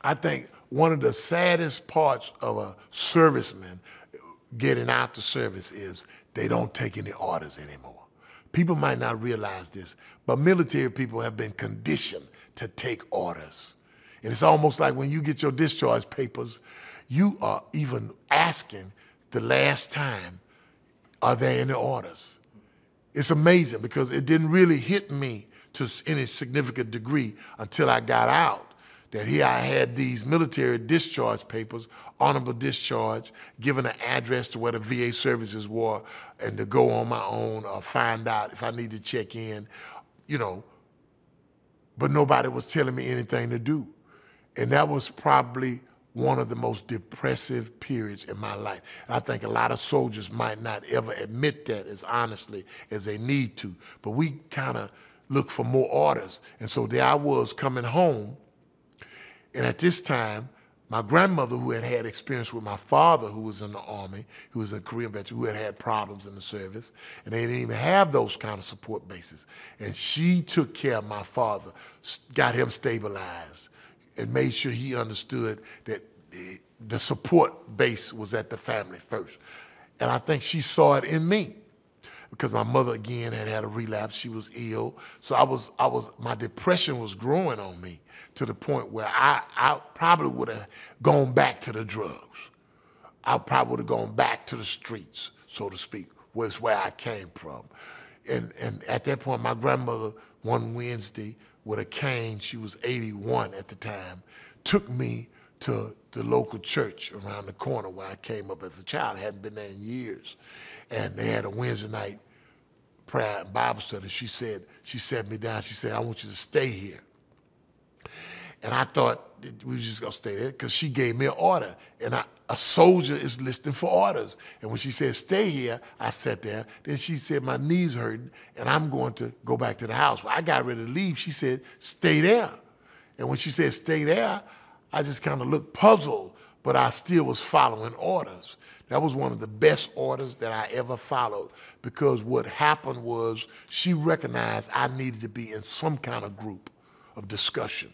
I think one of the saddest parts of a serviceman getting out the service is they don't take any orders anymore. People might not realize this, but military people have been conditioned to take orders. And it's almost like when you get your discharge papers, you are even asking the last time, are there any orders? It's amazing because it didn't really hit me to any significant degree until I got out. That here I had these military discharge papers, honorable discharge, given an address to where the VA services were, and to go on my own or find out if I need to check in, you know, but nobody was telling me anything to do. And that was probably one of the most depressive periods in my life. And I think a lot of soldiers might not ever admit that as honestly as they need to, but we kind of look for more orders. And so there I was coming home, and at this time, my grandmother, who had had experience with my father, who was in the Army, who was a Korean veteran, who had had problems in the service, and they didn't even have those kind of support bases. And she took care of my father, got him stabilized, and made sure he understood that the support base was at the family first. And I think she saw it in me, because my mother, again, had had a relapse. She was ill. So my depression was growing on me to the point where I probably would have gone back to the drugs. I probably would have gone back to the streets, so to speak, was where I came from. And at that point, my grandmother, one Wednesday, with a cane, she was 81 at the time, took me to the local church around the corner where I came up as a child. I hadn't been there in years. And they had a Wednesday night prayer and Bible study. She sat me down, she said, I want you to stay here. And I thought we were just gonna stay there because she gave me an order. And a soldier is listening for orders. And when she said, stay here, I sat there. Then she said, my knees hurting and I'm going to go back to the house. Well, I got ready to leave. She said, stay there. And when she said, stay there, I just kind of looked puzzled, but I still was following orders. That was one of the best orders that I ever followed, because what happened was she recognized I needed to be in some kind of group of discussion.